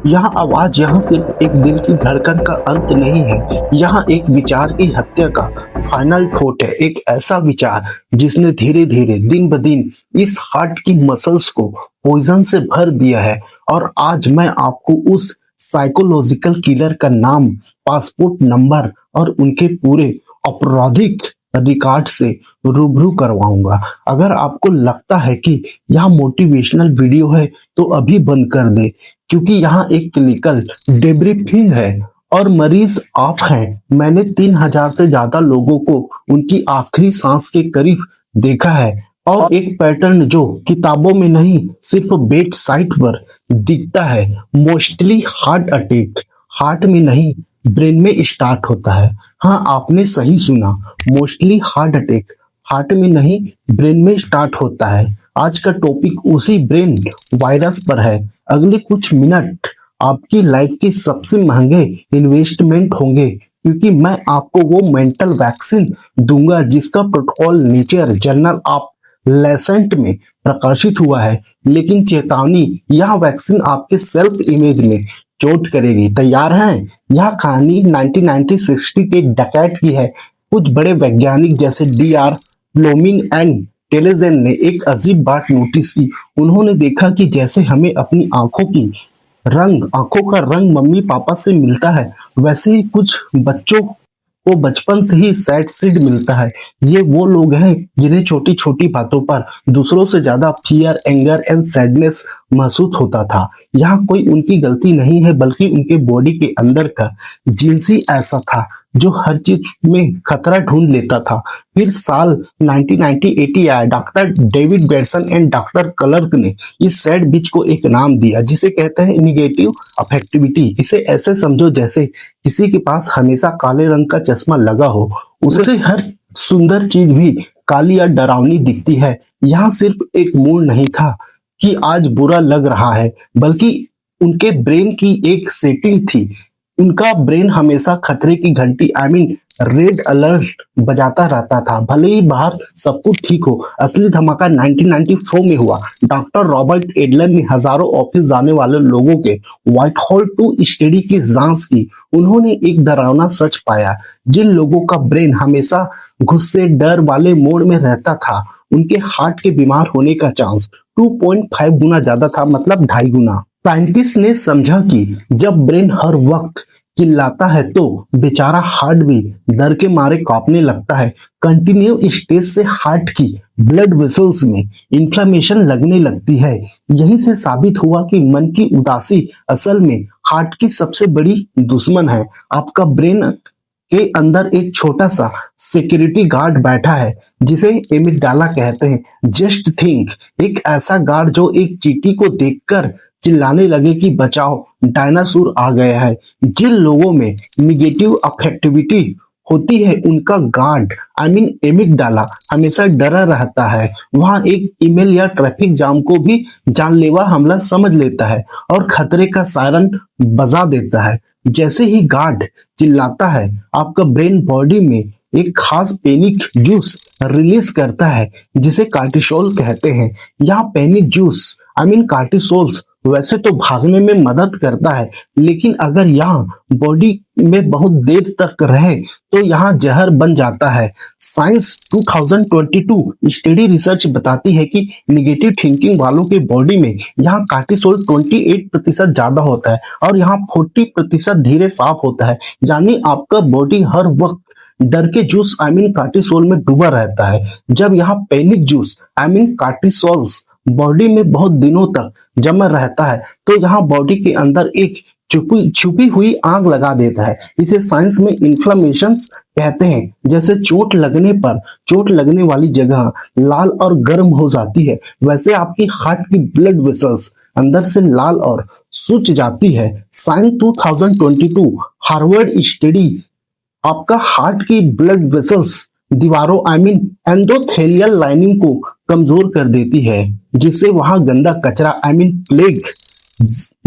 यहाँ आवाज यहाँ सिर्फ एक दिल की धड़कन का अंत नहीं है, यहाँ एक विचार की हत्या का फाइनल थॉट है। एक ऐसा विचार जिसने धीरे धीरे दिन ब दिन इस हार्ट की मसल्स को पॉइजन से भर दिया है। और आज मैं आपको उस साइकोलॉजिकल किलर का नाम, पासपोर्ट नंबर और उनके पूरे आपराधिक रिकॉर्ड से रूबरू करवाऊंगा। अगर आपको लगता है कि यह मोटिवेशनल वीडियो है तो अभी बंद कर दे, क्योंकि यहाँ एक क्लिनिकल डेब्रीफिंग है और मरीज आप हैं। मैंने 3000 से ज्यादा लोगों को उनकी आखिरी सांस के करीब देखा है और एक पैटर्न जो किताबों में नहीं सिर्फ बेड साइड पर दिखता है। मोस्टली हार्ट अटैक हार्ट में नहीं ब्रेन में स्टार्ट होता है। हाँ, आपने सही सुना, मोस्टली हार्ट अटैक हार्ट में नहीं ब्रेन में स्टार्ट होता है। आज का टॉपिक उसी ब्रेन वायरस पर है। अगले कुछ मिनट आपकी लाइफ के सबसे महंगे इन्वेस्टमेंट होंगे, क्योंकि मैं आपको वो मेंटल वैक्सीन दूंगा जिसका protocol nature journal of Lancet में प्रकाशित हुआ है। लेकिन चेतावनी, यह वैक्सीन आपके सेल्फ इमेज में चोट करेगी। तैयार हैं? यह कहानी 1960 के डकैत की है। कुछ बड़े वैज्ञानिक जैसे DR प्लोमिन एंड टेलेजेन ने एक अजीब बात नोटिस की। उन्होंने देखा कि जैसे हमें अपनी आंखों का रंग मम्मी पापा से मिलता है, वैसे ही कुछ बच्चों को बचपन से ही सैड सीड मिलता है। ये वो लोग हैं जिन्हें छोटी छोटी बातों पर दूसरों से ज्यादा फियर, एंगर एंड सैडनेस महसूस होता था। यहाँ कोई उनकी गलती नहीं है, बल्कि उनके बॉडी के अंदर का जीन्स ऐसा था जो हर चीज में खतरा ढूंढ लेता था। फिर साल 1980 आया। Doctor David Bateson and doctor clerk ने इस सैड बिच को एक नाम दिया जिसे कहते हैं निगेटिव अफेक्टिविटी। इसे ऐसे समझो जैसे किसी के पास हमेशा काले रंग का चश्मा लगा हो, उसे हर सुंदर चीज भी काली या डरावनी दिखती है। यहाँ सिर्फ एक मूड नहीं था कि आज बुरा लग रहा है, बल्कि उनके ब्रेन की एक सेटिंग थी। उनका ब्रेन हमेशा खतरे की घंटी रेड अलर्ट बजाता रहता था, भले ही बाहर सब कुछ ठीक हो। असली धमाका 1994 में हुआ। डॉक्टर रॉबर्ट एडलर ने हजारों ऑफिस जाने वाले लोगों के व्हाइट होल 2 स्टडी की जांच की। उन्होंने एक डरावना सच पाया। जिन लोगों का ब्रेन हमेशा गुस्से, डर वाले मोड में रहता था, उनके हार्ट के बीमार होने का चांस 2.5 गुना ज्यादा था, मतलब 2.5 गुना। साइंटिस्ट ने समझा कि जब ब्रेन हर वक्त चिल्लाता है तो बेचारा हार्ट भी डर के मारे कांपने लगता है। कंटिन्यू स्ट्रेस से हार्ट की ब्लड वेसल्स में इन्फ्लेमेशन लगने लगती है। यहीं से साबित हुआ कि मन की उदासी असल में हार्ट की सबसे बड़ी दुश्मन है। आपका ब्रेन के अंदर एक छोटा सा सिक्योरिटी गार्ड बैठा है जिसे एमिगडाला कहते हैं। जस्ट थिंक, एक ऐसा गार्ड जो एक चींटी को देखकर चिल्लाने लगे कि बचाओ, डायनासोर आ गया है। जिन लोगों में निगेटिव अफेक्टिविटी होती है, उनका गार्ड एमिगडाला हमेशा डरा रहता है। वहां एक ईमेल या ट्रैफिक जाम को भी जानलेवा हमला समझ लेता है और खतरे का सायरन बजा देता है। जैसे ही गार्ड चिल्लाता है, आपका ब्रेन बॉडी में एक खास पैनिक जूस रिलीज करता है जिसे कार्टिसोल कहते हैं। यहाँ पैनिक जूस कार्टिसोल्स वैसे तो भागने में मदद करता है, लेकिन अगर यहाँ बॉडी में बहुत देर तक रहे तो यहाँ जहर बन जाता है। साइंस 2022 स्टडी रिसर्च बताती है कि निगेटिव थिंकिंग वालों के बॉडी में यहाँ कार्टिसोल 28% ज्यादा होता है और यहाँ 40% धीरे साफ होता है। यानी आपका बॉडी हर वक्त डर के जूस कार्टिसोल में डूबा रहता है। जब यहाँ पैनिक जूस कार्टिसोल्स बॉडी में बहुत दिनों तक जमा रहता है तो यहाँ बॉडी के अंदर एक छुपी हुई आग लगा देता है। इसे साइंस में इन्फ्लेमेशन कहते हैं। जैसे चोट लगने पर चोट लगने वाली जगह लाल और गर्म हो जाती है, वैसे आपकी हार्ट की ब्लड वेसल्स अंदर से लाल और सूज जाती है। साइंस 2022 हार्वर्ड स्टडी आपका हार्ट की ब्लड वेसल्स दीवारों एंडोथेलियल लाइनिंग को कमजोर कर देती है, जिससे वहां गंदा कचरा प्लेग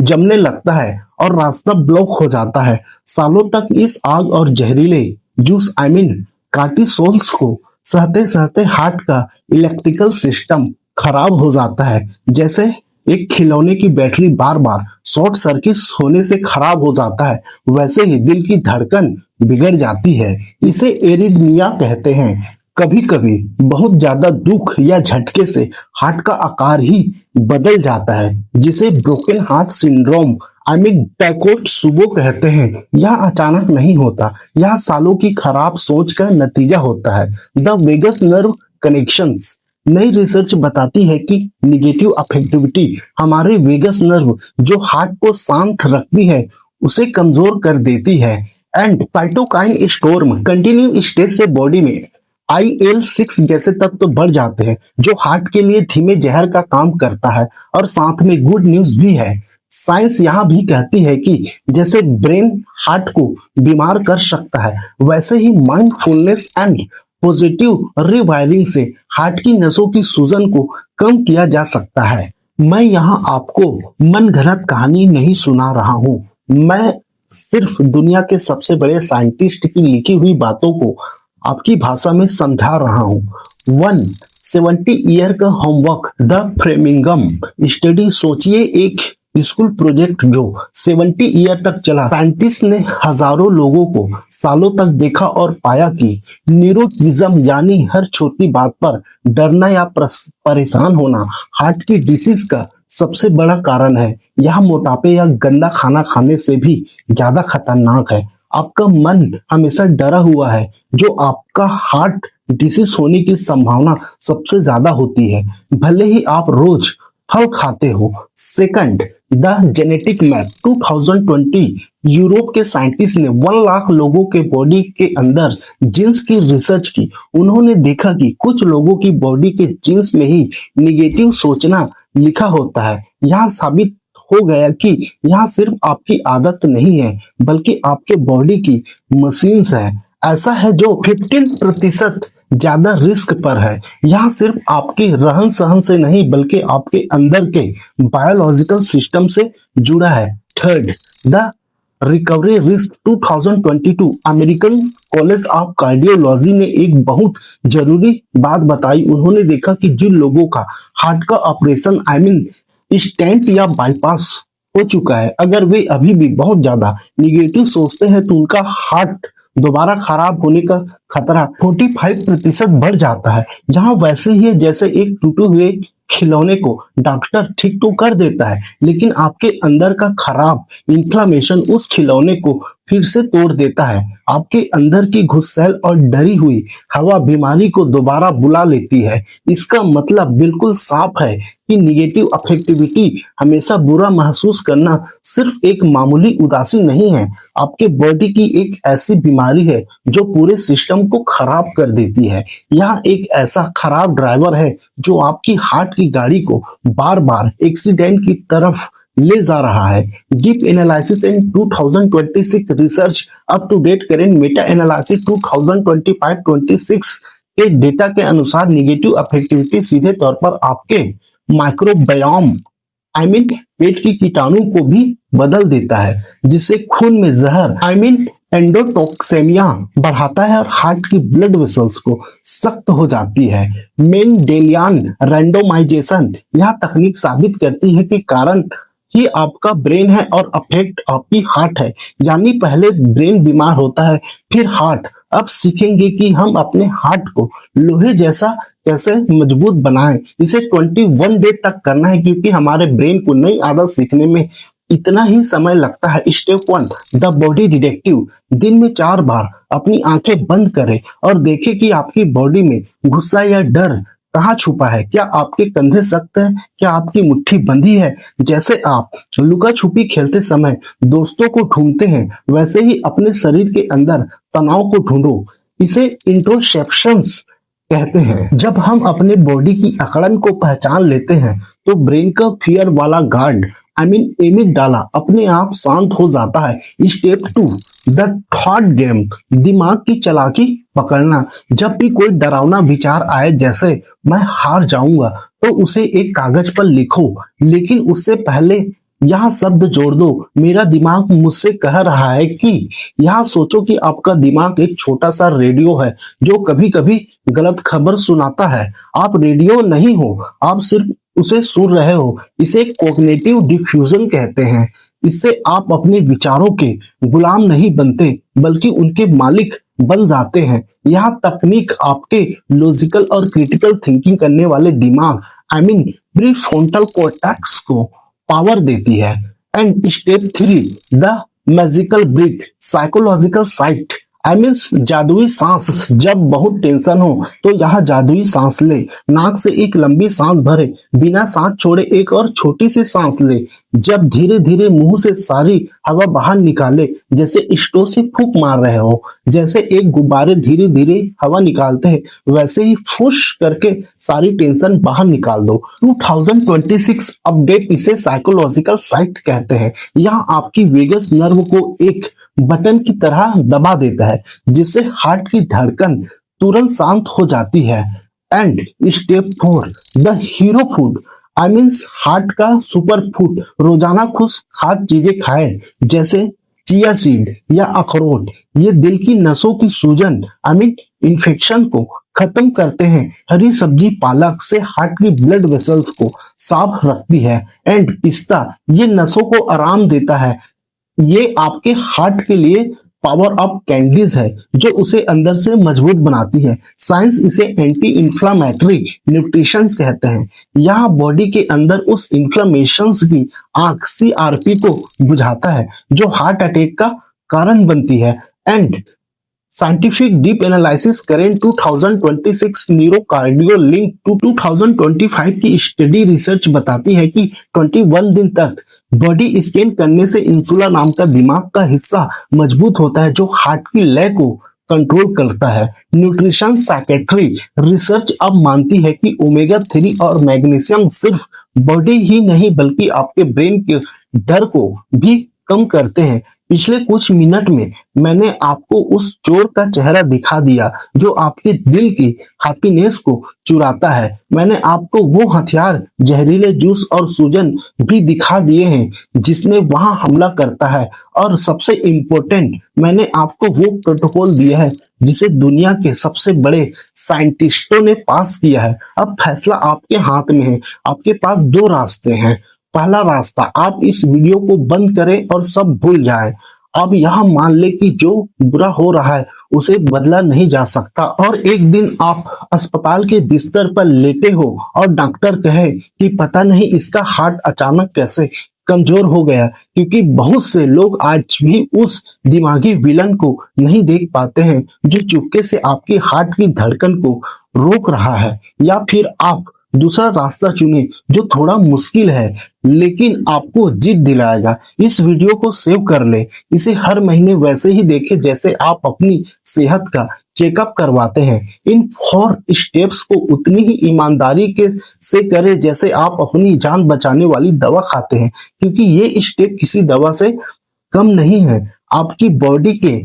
जमने लगता है और रास्ता ब्लॉक हो जाता है। सालों तक इस आग और जहरीले जूस कार्टिसोल्स को सहते सहते हार्ट का इलेक्ट्रिकल सिस्टम खराब हो जाता है। जैसे एक खिलौने की बैटरी बार बार शॉर्ट सर्किट होने से खराब हो जाता है, वैसे ही दिल की धड़कन बिगड़ जाती है। इसे एरिथमिया कहते हैं। कभी कभी बहुत ज्यादा दुख या झटके से हार्ट का आकार ही बदल जाता है, जिसे ब्रोकन हार्ट सिंड्रोम टैकोत्सुबो कहते हैं। यह अचानक नहीं होता, यह सालों की खराब सोच का नतीजा होता है। The vagus nerve connections. नई रिसर्च बताती है कि निगेटिव अफेक्टिविटी हमारे वेगस नर्व जो हार्ट को शांत रखती है उसे कमजोर कर देती है। And cytokine storm continue stage से बॉडी में IL-6 जैसे तत्व बढ़ जाते हैं जो हार्ट के लिए धीमे जहर का काम करता है। और साथ में गुड न्यूज भी है। साइंस यहाँ भी कहती है कि जैसे ब्रेन हार्ट को बीमार कर सकता है, वैसे ही माइंडफुलनेस एंड पॉजिटिव रिवायरिंग से हार्ट की नसों की सूजन को कम किया जा सकता है। मैं यहाँ आपको मनगढ़ंत कहानी नहीं सुना रहा हूँ, मैं सिर्फ दुनिया के सबसे बड़े साइंटिस्ट की लिखी हुई बातों को आपकी भाषा में समझा रहा हूँ। 170 ईयर का होमवर्क, द फ्रेमिंगम स्टडी। सोचिए एक स्कूल प्रोजेक्ट जो 70 ईयर तक चला। साइंटिस्ट ने हजारों लोगों को सालों तक देखा और पाया कि न्यूरोटिज्म यानी हर छोटी बात पर डरना या परेशान होना हार्ट की डिसीज का सबसे बड़ा कारण है। यह मोटापे या गंदा खाना खाने से भी ज्यादा खतरनाक है। आपका मन हमेशा डरा हुआ है, जो आपका हार्ट डिसीज होने की संभावना सबसे ज्यादा होती है, भले ही आप रोज फल खाते हो। Second, the genetic map 2020। Europe के साइंटिस्ट ने 1 लाख लोगों के बॉडी के अंदर जीन्स की रिसर्च की। उन्होंने देखा कि कुछ लोगों की बॉडी के जीन्स में ही निगेटिव सोचना लिखा होता है। यह साबित हो गया कि यह सिर्फ आपकी आदत नहीं है, बल्कि आपके बॉडी की मशीन्स है। ऐसा है जो 15% ज्यादा रिस्क पर है। यह सिर्फ आपके रहन सहन से नहीं, बल्कि आपके अंदर के बायोलॉजिकल सिस्टम से जुड़ा है। Third, the recovery risk 2022। American college of cardiology ने एक बहुत जरूरी बात बताई। उन्होंने देखा कि जिन लोगों का हार्ट का ऑपरेशन स्टेंट या बाईपास हो चुका है, अगर वे अभी भी बहुत ज्यादा निगेटिव सोचते हैं तो उनका हार्ट दोबारा खराब होने का खतरा 45% बढ़ जाता है। जहां वैसे ही है जैसे एक टूटे हुए खिलौने को डॉक्टर ठीक तो कर देता है, लेकिन आपके अंदर का खराब इन्फ्लामेशन उस खिलौने को फिर से तोड़ देता है। आपके अंदर की घुसैल और डरी हुई हवा बीमारी को दोबारा बुला लेती है। इसका मतलब बिल्कुल साफ है कि निगेटिव अफेक्टिविटी हमेशा बुरा महसूस करना सिर्फ एक मामूली उदासी नहीं है, आपके बॉडी की एक ऐसी बीमारी है जो पूरे सिस्टम को खराब कर देती है। यह एक ऐसा खराब ड्राइवर है जो आपकी हार्ट की गाड़ी को बार बार एक्सीडेंट की तरफ ले जा रहा है। Deep analysis in 2026 research up to date current meta analysis 2025-26 के डेटा के अनुसार निगेटिव अफेक्टिविटी सीधे तौर पर आपके माइक्रोबायोम पेट की कीटाणु को भी बदल देता है, जिससे खून में जहर एंडोटॉक्सेमिया बढ़ाता है और हार्ट की ब्लड वेसल्स को सख्त हो जाती है। मेंडेलियन रैंडोमाइजेशन। यह तकनीक साबित करती है कि कारण ही आपका ब्रेन है और अफेक्ट आपकी हार्ट है। यानी पहले ब्रेन बीमार होता है, फिर हार्ट। अब सीखेंगे कि हम अपने हार्ट को लोहे जैसा कैसे मजबूत बनाएं। इसे 21 डे तक करना है, क्योंकि हमारे ब्रेन को नई आदत सीखने में इतना ही समय लगता है। Step 1, the body detective. दिन में 4 बार अपनी आंखें बंद करें और देखें कि आपकी बॉडी में गुस्सा या डर कहाँ छुपा है। क्या आपके कंधे सख्त हैं? क्या आपकी मुट्ठी बंधी है? जैसे आप लुका छुपी खेलते समय दोस्तों को ढूंढते हैं, वैसे ही अपने शरीर के अंदर तनाव को ढूंढो। इसे इंट्रोस्पेक्शंस कहते हैं। जब हम अपने बॉडी की अकड़न को पहचान लेते हैं तो ब्रेन का फियर वाला गार्ड एमिगडाला अपने आप शांत हो जाता है। Step 2, the thought game. दिमाग की चालाकी पकड़ना। जब भी कोई डरावना विचार आए, जैसे मैं हार जाऊंगा, तो उसे एक कागज पर लिखो, लेकिन उससे पहले यह शब्द जोड़ दो, मेरा दिमाग मुझसे कह रहा है कि। यह सोचो कि आपका दिमाग एक छोटा सा रेडियो है जो कभी कभी गलत खबर सुनाता है। आप रेडियो नहीं हो, आप सिर्फ उसे सुन रहे हो, इसे कॉग्निटिव डिफ्यूजन कहते हैं। इससे आप अपने विचारों के गुलाम नहीं बनते बल्कि उनके मालिक बन जाते हैं। यह तकनीक आपके लॉजिकल और क्रिटिकल थिंकिंग करने वाले दिमाग प्रीफ्रंटल कॉर्टेक्स को पावर देती है। And step 3, the magical breath psychological side जादुई सांस। जब बहुत टेंशन हो तो यह जादुई सांस ले। नाक से एक लंबी सांस भरे, बिना सांस छोड़े एक और छोटी सी सांस ले। जब धीरे धीरे मुंह से सारी हवा बाहर निकाले, जैसे स्टोव से फूंक मार रहे हो। जैसे एक गुब्बारे धीरे धीरे हवा निकालते हैं, वैसे ही फुश करके सारी टेंशन बाहर निकाल दो। 2026 अपडेट इसे साइकोलॉजिकल साइट कहते हैं। यह आपकी वेगस नर्व को एक बटन की तरह दबा देता है, जिससे हार्ट की धड़कन तुरंत शांत हो जाती है। And step 4, the hero food heart का सुपर फूड। रोजाना खुश खाद्य चीजें खाएं, जैसे चिया सीड या अखरोट। ये दिल की नसों की सूजन इन्फेक्शन को खत्म करते हैं। हरी सब्जी पालक से हार्ट की ब्लड वेसल्स को साफ रखती है। एंड पिस्ता ये नसों को आराम देता है। ये आपके हार्ट के लिए पावर ऑफ कैंडीज है, जो उसे अंदर से मजबूत बनाती है। साइंस इसे एंटी इंफ्लामेटरी न्यूट्रिशन कहते हैं। यह बॉडी के अंदर उस इंफ्लेमेशन की आग CRP को बुझाता है, जो हार्ट अटैक का कारण बनती है। एंड साइंटिफिक डीप एनालिसिस करें 2026 न्यूरोकार्डियो लिंक टू 2025 की स्टडी रिसर्च बताती है कि 21 दिन तक बॉडी स्कैन करने से इंसुला नाम का दिमाग का हिस्सा मजबूत होता है, जो हार्ट की लय को कंट्रोल करता है। न्यूट्रिशन साइकेट्री रिसर्च अब मानती है कि ओमेगा 3 और मैग्नीशियम सिर्फ बॉडी ही नहीं बल्कि आपके ब्रेन के डर को भी कम करते हैं। पिछले कुछ मिनट में मैंने आपको उस चोर का चेहरा दिखा दिया जो आपके दिल की हैप्पीनेस को चुराता है। मैंने आपको वो हथियार, जहरीले जूस और सूजन भी दिखा दिए हैं जिसने वहां हमला करता है। और सबसे इम्पोर्टेंट, मैंने आपको वो प्रोटोकॉल दिया है जिसे दुनिया के सबसे बड़े साइंटिस्टों ने पास किया है। अब फैसला आपके हाथ में है। आपके पास 2 रास्ते हैं। पहला रास्ता, आप इस वीडियो को बंद करें और सब भूल जाएं। अब यह मान ले कि जो बुरा हो रहा है उसे बदला नहीं जा सकता। और एक दिन आप अस्पताल के बिस्तर पर लेटे हो और डॉक्टर कहे कि पता नहीं इसका हार्ट अचानक कैसे कमजोर हो गया, क्योंकि बहुत से लोग आज भी उस दिमागी विलन को नहीं देख पाते हैं जो चुपके से आपकी हार्ट की धड़कन को रोक रहा है। या फिर आप दूसरा रास्ता चुने जो थोड़ा मुश्किल है लेकिन आपको जीत दिलाएगा। इस वीडियो को सेव कर ले, इसे हर महीने वैसे ही देखें जैसे आप अपनी सेहत का चेकअप करवाते हैं। इन 4 स्टेप्स को उतनी ही ईमानदारी के से करें जैसे आप अपनी जान बचाने वाली दवा खाते हैं, क्योंकि ये स्टेप किसी दवा से कम नहीं है। आपकी बॉडी के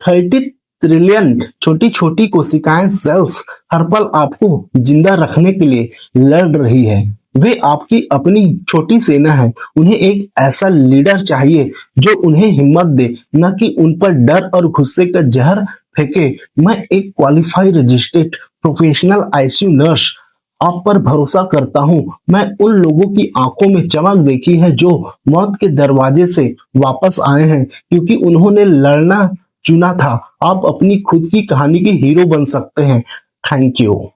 30 ट्रिलियन छोटी छोटी कोशिकाएं, सेल्स हर पल आपको जिंदा रखने के लिए लड़ रही है। वे आपकी अपनी छोटी सेना है। उन्हें एक ऐसा लीडर चाहिए जो उन्हें हिम्मत दे, न कि उन पर डर और गुस्से का जहर फेंके। मैं एक qualified registered professional ICU nurse आप पर भरोसा करता हूं। मैं उन लोगों की आंखों में चमक देखी है जो मौत के दरवाजे से वापस आए हैं क्योंकि उन्होंने लड़ना चुना था। आप अपनी खुद की कहानी के हीरो बन सकते हैं। Thank you.